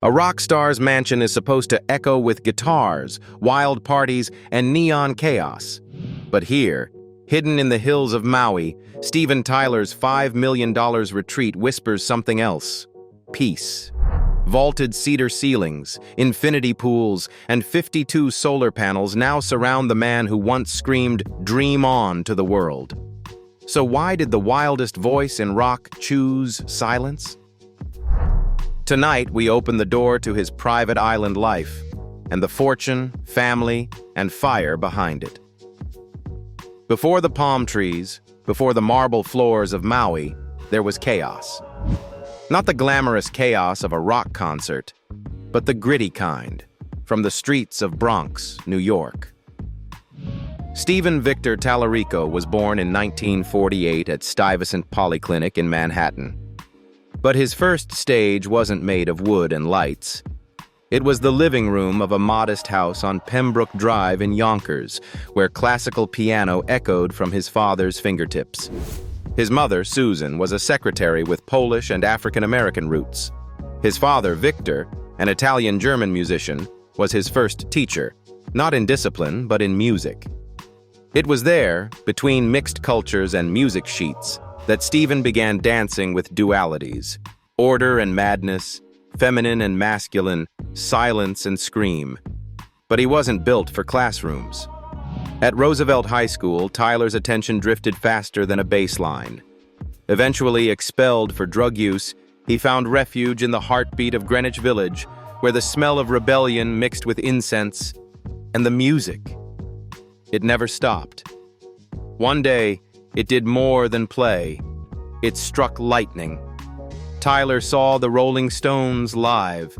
A rock star's mansion is supposed to echo with guitars, wild parties, and neon chaos. But here, hidden in the hills of Maui, Steven Tyler's $5 million retreat whispers something else: peace. Vaulted cedar ceilings, infinity pools, and 52 solar panels now surround the man who once screamed, "Dream on," to the world. So why did the wildest voice in rock choose silence? Tonight, we open the door to his private island life, and the fortune, family, and fire behind it. Before the palm trees, before the marble floors of Maui, there was chaos. Not the glamorous chaos of a rock concert, but the gritty kind, from the streets of Bronx, New York. Stephen Victor Tallarico was born in 1948 at Stuyvesant Polyclinic in Manhattan. But his first stage wasn't made of wood and lights. It was the living room of a modest house on Pembroke Drive in Yonkers, where classical piano echoed from his father's fingertips. His mother, Susan, was a secretary with Polish and African-American roots. His father, Victor, an Italian-German musician, was his first teacher, not in discipline, but in music. It was there, between mixed cultures and music sheets, that Stephen began dancing with dualities: order and madness, feminine and masculine, silence and scream. But he wasn't built for classrooms. At Roosevelt High School, Tyler's attention drifted faster than a bass line. Eventually expelled for drug use, he found refuge in the heartbeat of Greenwich Village, where the smell of rebellion mixed with incense, and the music. It never stopped. One day, it did more than play. It struck lightning. Tyler saw the Rolling Stones live,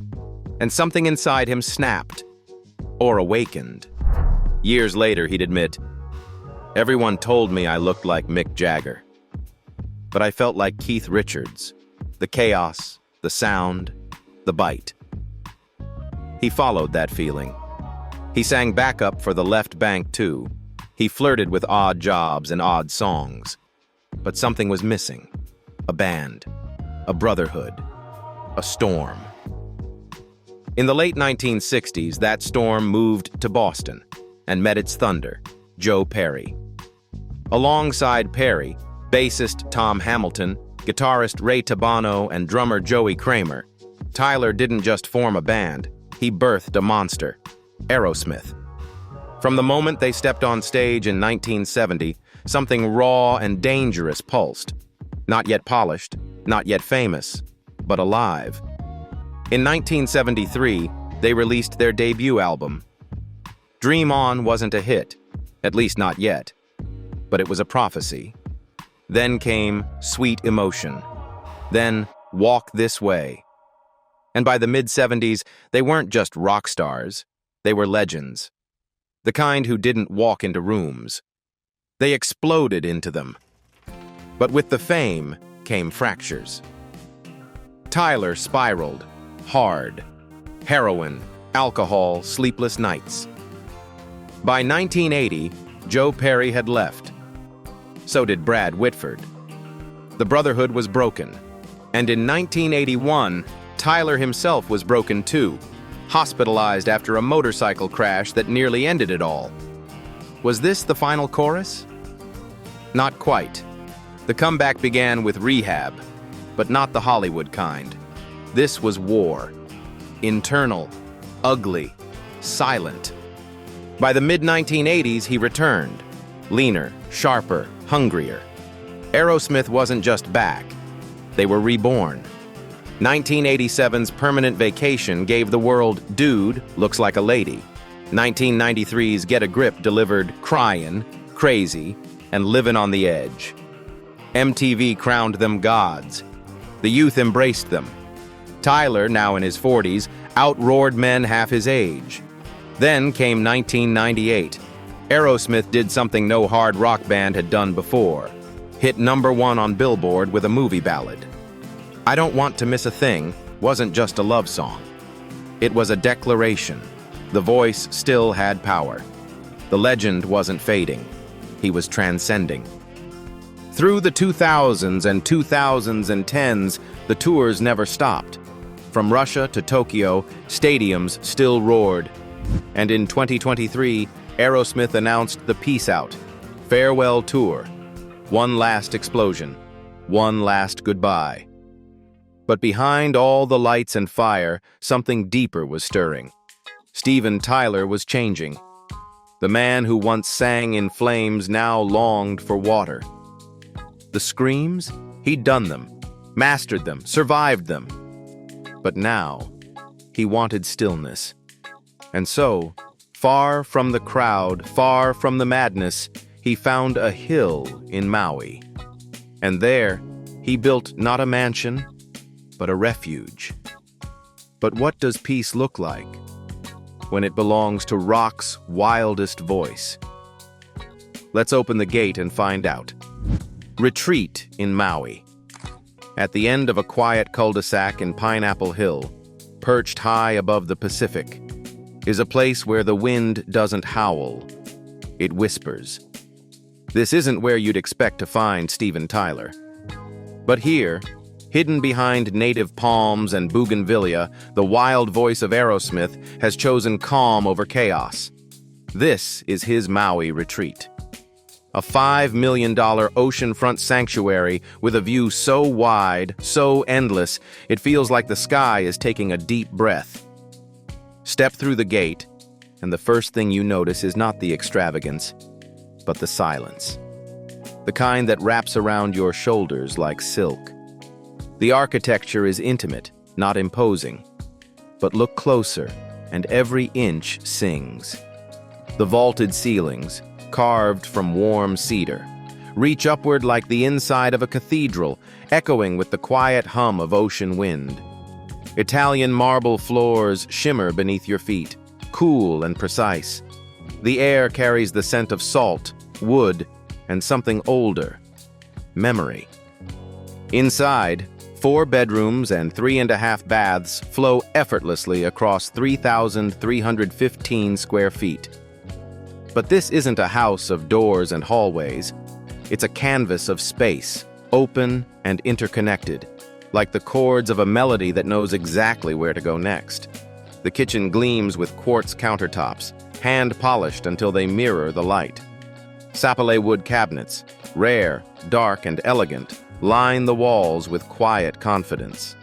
and something inside him snapped, or awakened. Years later, he'd admit, "Everyone told me I looked like Mick Jagger. But I felt like Keith Richards. The chaos, the sound, the bite." He followed that feeling. He sang backup for the Left Bank, too. He flirted with odd jobs and odd songs. But something was missing. A band. A brotherhood. A storm. In the late 1960s, that storm moved to Boston and met its thunder, Joe Perry. Alongside Perry, bassist Tom Hamilton, guitarist Ray Tabano, and drummer Joey Kramer, Tyler didn't just form a band, he birthed a monster, Aerosmith. From the moment they stepped on stage in 1970, something raw and dangerous pulsed. Not yet polished, not yet famous, but alive. In 1973, they released their debut album. Dream On wasn't a hit, at least not yet, but it was a prophecy. Then came Sweet Emotion. Then Walk This Way. And by the mid-70s, they weren't just rock stars, they were legends. The kind who didn't walk into rooms. They exploded into them. But with the fame came fractures. Tyler spiraled, hard. Heroin, alcohol, sleepless nights. By 1980, Joe Perry had left. So did Brad Whitford. The brotherhood was broken. And in 1981, Tyler himself was broken too, hospitalized after a motorcycle crash that nearly ended it all. Was this the final chorus? Not quite. The comeback began with rehab, but not the Hollywood kind. This was war. Internal, ugly, silent. By the mid-1980s, he returned. Leaner, sharper, hungrier. Aerosmith wasn't just back. They were reborn. 1987's Permanent Vacation gave the world Dude Looks Like a Lady. 1993's Get a Grip delivered Cryin', Crazy, and Livin' on the Edge. MTV crowned them gods. The youth embraced them. Tyler, now in his 40s, outroared men half his age. Then came 1998. Aerosmith did something no hard rock band had done before. Hit #1 on Billboard with a movie ballad. I Don't Want to Miss a Thing wasn't just a love song. It was a declaration. The voice still had power. The legend wasn't fading. He was transcending. Through the 2000s and 2010s, the tours never stopped. From Russia to Tokyo, stadiums still roared. And in 2023, Aerosmith announced the Peace Out, farewell tour. One last explosion, one last goodbye. But behind all the lights and fire, something deeper was stirring. Steven Tyler was changing. The man who once sang in flames now longed for water. The screams? He'd done them, mastered them, survived them. But now, he wanted stillness. And so, far from the crowd, far from the madness, he found a hill in Maui. And there, he built not a mansion, but a refuge. But what does peace look like when it belongs to rock's wildest voice? Let's open the gate and find out. Retreat in Maui. At the end of a quiet cul-de-sac in Pineapple Hill, perched high above the Pacific, is a place where the wind doesn't howl, it whispers. This isn't where you'd expect to find Steven Tyler. But here, hidden behind native palms and bougainvillea, the wild voice of Aerosmith has chosen calm over chaos. This is his Maui retreat. A $5 million oceanfront sanctuary with a view so wide, so endless, it feels like the sky is taking a deep breath. Step through the gate, and the first thing you notice is not the extravagance, but the silence. The kind that wraps around your shoulders like silk. The architecture is intimate, not imposing. But look closer, and every inch sings. The vaulted ceilings, carved from warm cedar, reach upward like the inside of a cathedral, echoing with the quiet hum of ocean wind. Italian marble floors shimmer beneath your feet, cool and precise. The air carries the scent of salt, wood, and something older, memory. Inside, 4 bedrooms and 3.5 baths flow effortlessly across 3,315 square feet. But this isn't a house of doors and hallways. It's a canvas of space, open and interconnected, like the chords of a melody that knows exactly where to go next. The kitchen gleams with quartz countertops, hand-polished until they mirror the light. Sapele wood cabinets, rare, dark, and elegant, line the walls with quiet confidence.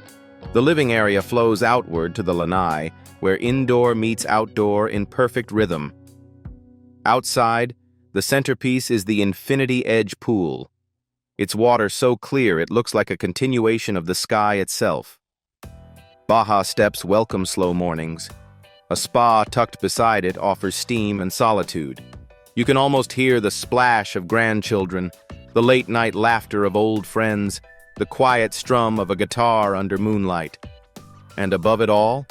The living area flows outward to the lanai, where indoor meets outdoor in perfect rhythm. Outside, the centerpiece is the Infinity Edge pool. Its water so clear it looks like a continuation of the sky itself. Baja steps welcome slow mornings. A spa tucked beside it offers steam and solitude. You can almost hear the splash of grandchildren, the late-night laughter of old friends, the quiet strum of a guitar under moonlight. And above it all,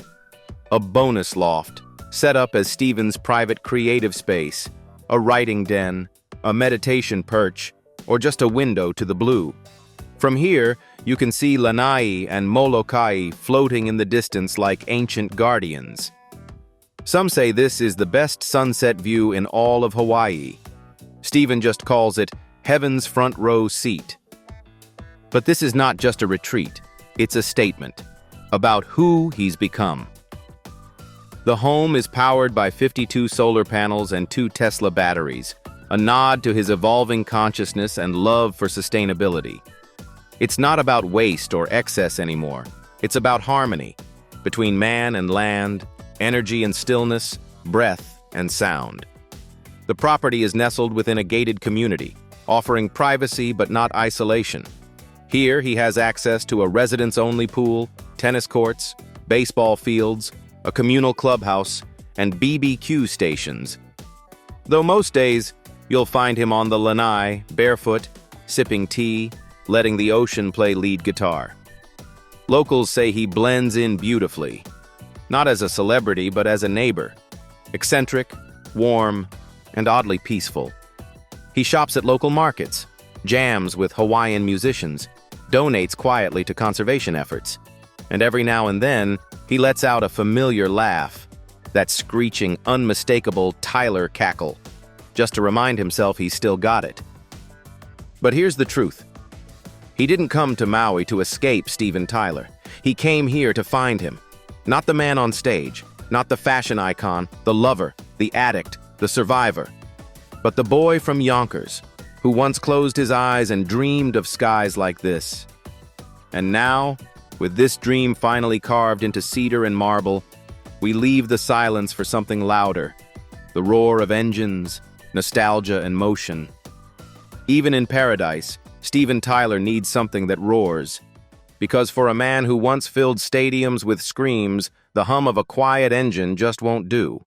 a bonus loft, set up as Steven's private creative space, a writing den, a meditation perch, or just a window to the blue. From here, you can see Lanai and Molokai floating in the distance like ancient guardians. Some say this is the best sunset view in all of Hawaii. Steven just calls it heaven's front row seat. But this is not just a retreat, it's a statement about who he's become. The home is powered by 52 solar panels and 2 Tesla batteries, a nod to his evolving consciousness and love for sustainability. It's not about waste or excess anymore. It's about harmony between man and land, energy and stillness, breath and sound. The property is nestled within a gated community, offering privacy but not isolation. Here he has access to a residents-only pool, tennis courts, baseball fields, a communal clubhouse, and BBQ stations. Though most days, you'll find him on the lanai, barefoot, sipping tea, letting the ocean play lead guitar. Locals say he blends in beautifully, not as a celebrity but as a neighbor, eccentric, warm, and oddly peaceful. He shops at local markets, jams with Hawaiian musicians, donates quietly to conservation efforts, and every now and then, he lets out a familiar laugh, that screeching, unmistakable Tyler cackle, just to remind himself he's still got it. But here's the truth. He didn't come to Maui to escape Steven Tyler. He came here to find him. Not the man on stage, not the fashion icon, the lover, the addict, the survivor, but the boy from Yonkers, who once closed his eyes and dreamed of skies like this. And now, with this dream finally carved into cedar and marble, we leave the silence for something louder, the roar of engines, nostalgia and motion. Even in paradise, Steven Tyler needs something that roars, because for a man who once filled stadiums with screams, the hum of a quiet engine just won't do.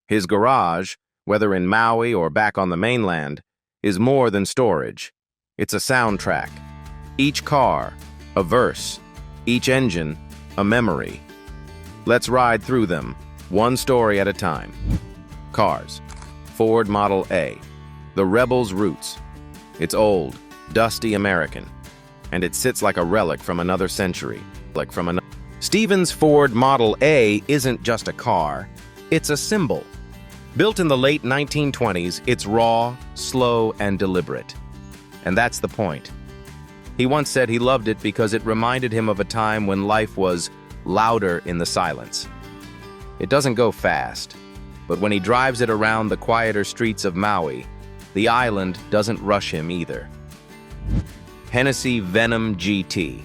His garage, whether in Maui or back on the mainland, is more than storage. It's a soundtrack. Each car, a verse. Each engine, a memory. Let's ride through them, one story at a time. Cars. Ford Model A. The rebel's roots. It's old, dusty American, and it sits like a relic from another century, Steven's Ford Model A isn't just a car, it's a symbol. Built in the late 1920s, it's raw, slow, and deliberate. And that's the point. He once said he loved it because it reminded him of a time when life was louder in the silence. It doesn't go fast, but when he drives it around the quieter streets of Maui, the island doesn't rush him either. Hennessy Venom GT.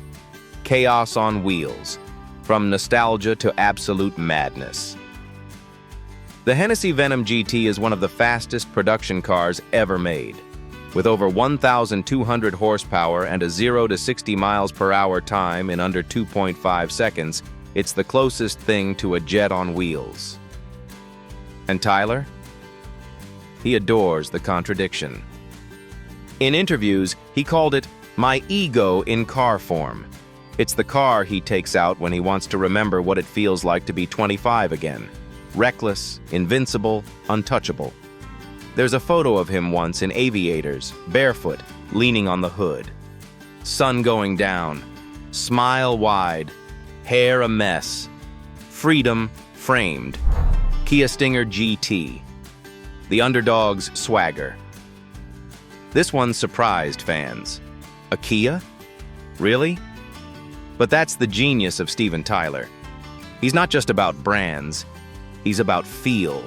Chaos on wheels. From nostalgia to absolute madness. The Hennessy Venom GT is one of the fastest production cars ever made. With over 1,200 horsepower and a 0 to 60 miles per hour time in under 2.5 seconds, it's the closest thing to a jet on wheels. And Tyler? He adores the contradiction. In interviews, he called it my ego in car form. It's the car he takes out when he wants to remember what it feels like to be 25 again. Reckless, invincible, untouchable. There's a photo of him once in aviators, barefoot, leaning on the hood. Sun going down, smile wide, hair a mess. Freedom framed. Kia Stinger GT. The underdog's swagger. This one surprised fans. A Kia? Really? But that's the genius of Steven Tyler. He's not just about brands, he's about feel.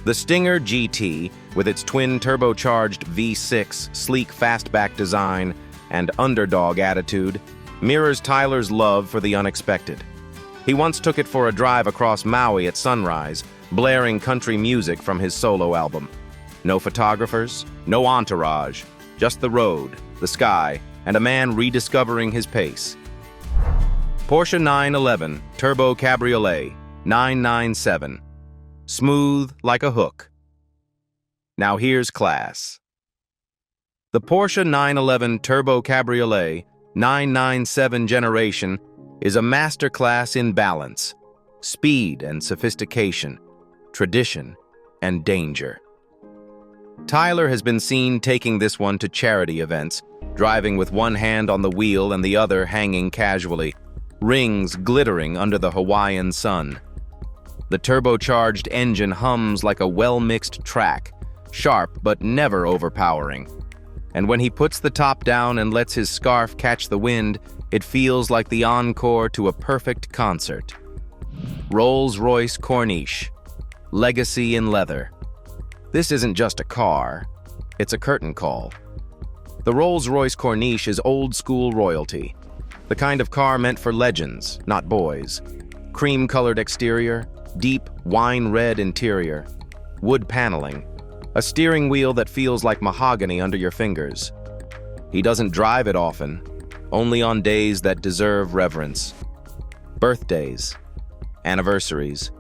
The Stinger GT, with its twin turbocharged V6, sleek fastback design, and underdog attitude, mirrors Tyler's love for the unexpected. He once took it for a drive across Maui at sunrise, blaring country music from his solo album. No photographers, no entourage, just the road, the sky, and a man rediscovering his pace. Porsche 911 Turbo Cabriolet 997. Smooth like a hook. Now here's class. The Porsche 911 Turbo Cabriolet 997 generation is a masterclass in balance, speed and sophistication, tradition and danger. Tyler has been seen taking this one to charity events, driving with one hand on the wheel and the other hanging casually, rings glittering under the Hawaiian sun. The turbocharged engine hums like a well-mixed track, sharp but never overpowering. And when he puts the top down and lets his scarf catch the wind, it feels like the encore to a perfect concert. Rolls-Royce Corniche. Legacy in leather. This isn't just a car, it's a curtain call. The Rolls-Royce Corniche is old-school royalty. The kind of car meant for legends, not boys. Cream-colored exterior, deep wine-red interior, wood paneling, a steering wheel that feels like mahogany under your fingers. He doesn't drive it often, only on days that deserve reverence. Birthdays, anniversaries,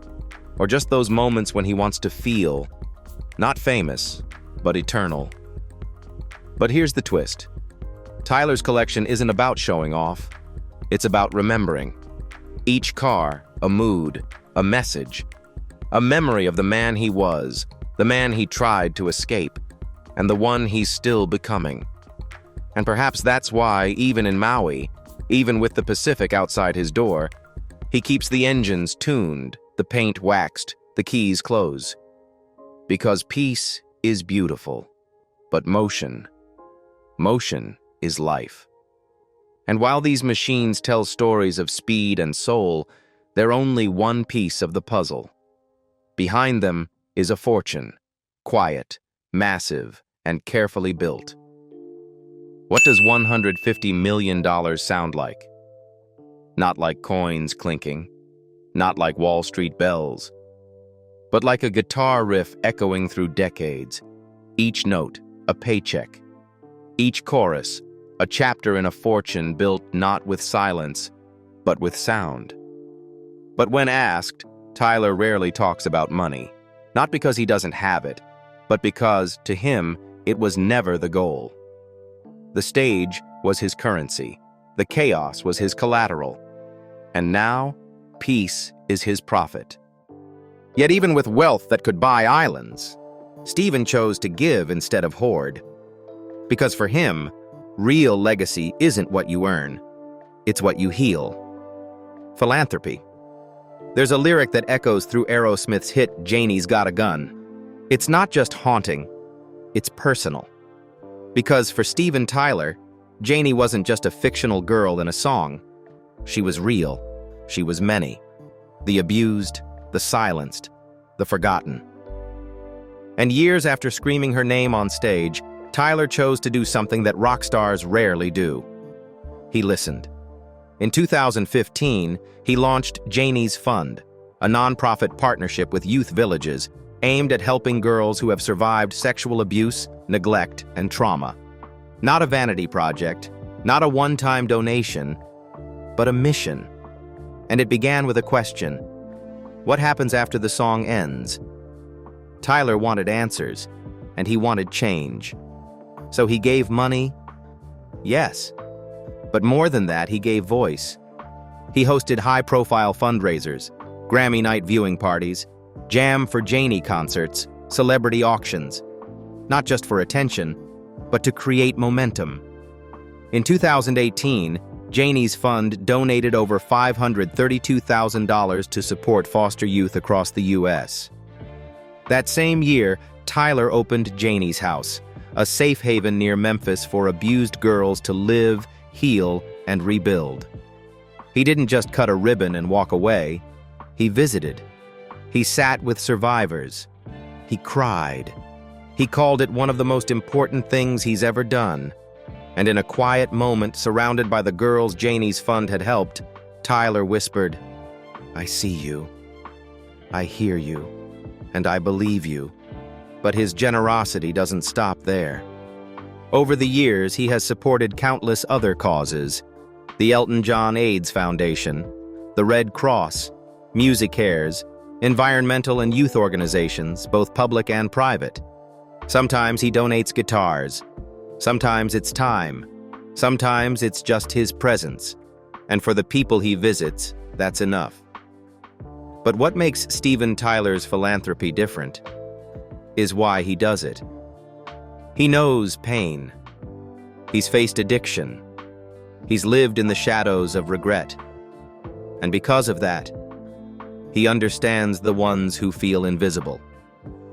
or just those moments when he wants to feel, not famous, but eternal. But here's the twist. Tyler's collection isn't about showing off. It's about remembering. Each car, a mood, a message, a memory of the man he was, the man he tried to escape, and the one he's still becoming. And perhaps that's why, even in Maui, even with the Pacific outside his door, he keeps the engines tuned, the paint waxed, the keys close. Because peace is beautiful, but motion is life. And while these machines tell stories of speed and soul, They're only one piece of the puzzle. Behind them is a fortune, quiet, massive, and carefully built. What does $150 million sound like? Not like coins clinking, not like Wall Street bells, but like a guitar riff echoing through decades. Each note, a paycheck. Each chorus, a chapter in a fortune built not with silence, but with sound. But when asked, Tyler rarely talks about money, not because he doesn't have it, but because, to him, it was never the goal. The stage was his currency, the chaos was his collateral, and now, peace is his profit. Yet even with wealth that could buy islands, Stephen chose to give instead of hoard. Because for him, real legacy isn't what you earn, it's what you heal. Philanthropy. There's a lyric that echoes through Aerosmith's hit, Janie's Got a Gun. It's not just haunting, it's personal. Because for Steven Tyler, Janie wasn't just a fictional girl in a song. She was real. She was many. The abused, the silenced, the forgotten. And years after screaming her name on stage, Tyler chose to do something that rock stars rarely do. He listened. In 2015, he launched Janie's Fund, a nonprofit partnership with youth villages aimed at helping girls who have survived sexual abuse, neglect, and trauma. Not a vanity project, not a one-time donation, but a mission. And it began with a question: what happens after the song ends? Tyler wanted answers, and he wanted change. So he gave money? Yes. But more than that, he gave voice. He hosted high-profile fundraisers, Grammy night viewing parties, Jam for Janie concerts, celebrity auctions. Not just for attention, but to create momentum. In 2018, Janie's Fund donated over $532,000 to support foster youth across the U.S. That same year, Tyler opened Janie's House, a safe haven near Memphis for abused girls to live, heal, and rebuild. He didn't just cut a ribbon and walk away. He visited. He sat with survivors. He cried. He called it one of the most important things he's ever done. And in a quiet moment, surrounded by the girls Janie's Fund had helped, Tyler whispered, "I see you. I hear you. And I believe you." But his generosity doesn't stop there. Over the years, he has supported countless other causes: the Elton John AIDS Foundation, the Red Cross, Music Cares, environmental and youth organizations, both public and private. Sometimes he donates guitars. Sometimes it's time. Sometimes it's just his presence. And for the people he visits, that's enough. But what makes Steven Tyler's philanthropy different is why he does it. He knows pain. He's faced addiction. He's lived in the shadows of regret. And because of that, he understands the ones who feel invisible.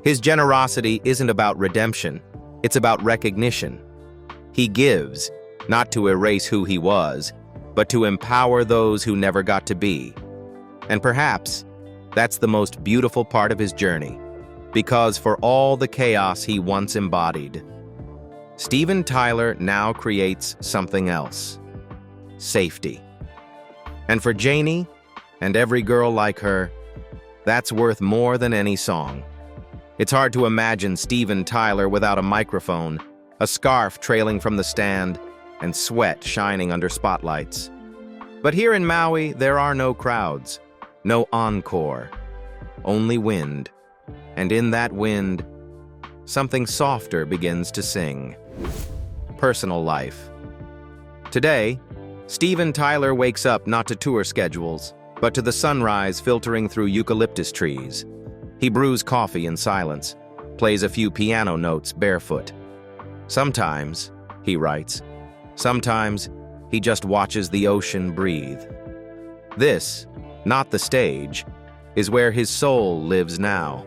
His generosity isn't about redemption, it's about recognition. He gives, not to erase who he was, but to empower those who never got to be. And perhaps that's the most beautiful part of his journey, because for all the chaos he once embodied, Steven Tyler now creates something else: safety. And for Janie, and every girl like her, that's worth more than any song. It's hard to imagine Steven Tyler without a microphone, a scarf trailing from the stand, and sweat shining under spotlights. But here in Maui, there are no crowds, no encore, only wind. And in that wind, something softer begins to sing. Personal life. Today, Steven Tyler wakes up not to tour schedules, but to the sunrise filtering through eucalyptus trees. He brews coffee in silence, plays a few piano notes barefoot. Sometimes, he writes, sometimes he just watches the ocean breathe. This, not the stage, is where his soul lives now.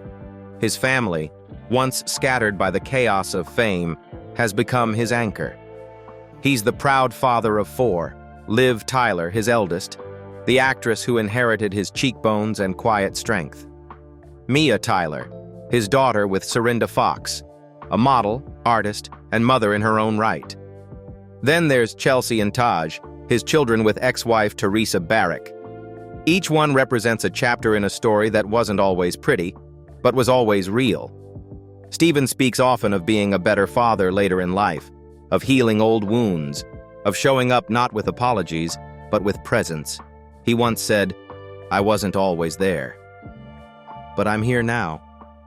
His family, once scattered by the chaos of fame, has become his anchor. He's the proud father of 4, Liv Tyler, his eldest, the actress who inherited his cheekbones and quiet strength. Mia Tyler, his daughter with Serinda Fox, a model, artist, and mother in her own right. Then there's Chelsea and Taj, his children with ex-wife Teresa Barrick. Each one represents a chapter in a story that wasn't always pretty, but was always real. Stephen speaks often of being a better father later in life, of healing old wounds, of showing up not with apologies, but with presence. He once said, "I wasn't always there. But I'm here now,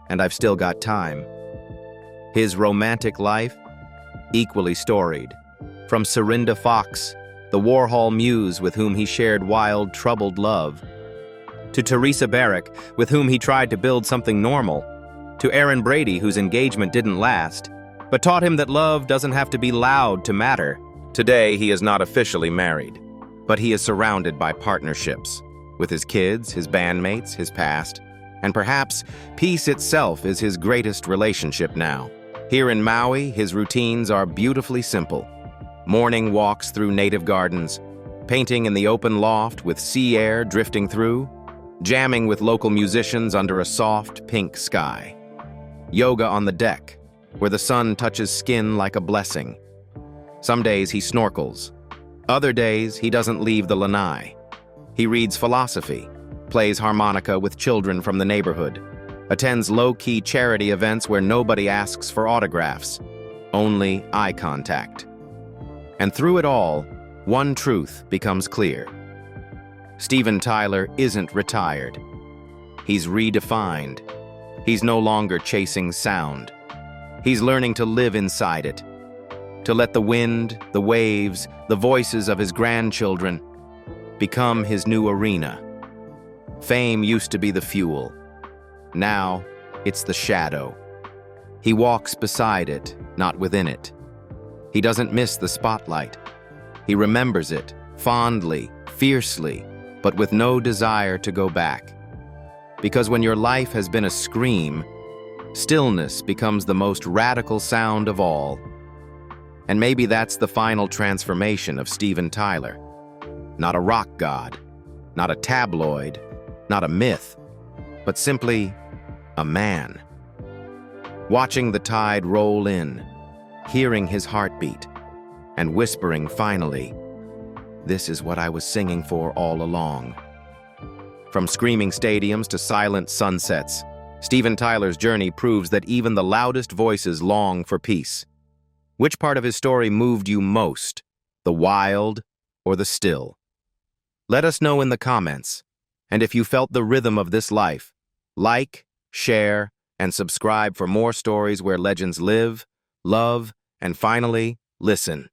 and I've still got time." His romantic life, equally storied. From Serinda Fox, the Warhol muse with whom he shared wild, troubled love, to Teresa Barrick, with whom he tried to build something normal, to Aaron Brady, whose engagement didn't last, but taught him that love doesn't have to be loud to matter. Today, he is not officially married, but he is surrounded by partnerships, with his kids, his bandmates, his past, and perhaps peace itself is his greatest relationship now. Here in Maui, his routines are beautifully simple. Morning walks through native gardens, painting in the open loft with sea air drifting through, jamming with local musicians under a soft, pink sky. Yoga on the deck, where the sun touches skin like a blessing. Some days he snorkels. Other days he doesn't leave the lanai. He reads philosophy, plays harmonica with children from the neighborhood, attends low-key charity events where nobody asks for autographs, only eye contact. And through it all, one truth becomes clear. Steven Tyler isn't retired. He's redefined. He's no longer chasing sound. He's learning to live inside it, to let the wind, the waves, the voices of his grandchildren become his new arena. Fame used to be the fuel. Now, it's the shadow. He walks beside it, not within it. He doesn't miss the spotlight. He remembers it, fondly, fiercely, but with no desire to go back. Because when your life has been a scream, stillness becomes the most radical sound of all. And maybe that's the final transformation of Steven Tyler. Not a rock god, not a tabloid, not a myth, but simply a man. Watching the tide roll in, hearing his heartbeat, and whispering finally, "This is what I was singing for all along." From screaming stadiums to silent sunsets, Steven Tyler's journey proves that even the loudest voices long for peace. Which part of his story moved you most, the wild or the still? Let us know in the comments. And if you felt the rhythm of this life, like, share, and subscribe for more stories where legends live, love, and finally, listen.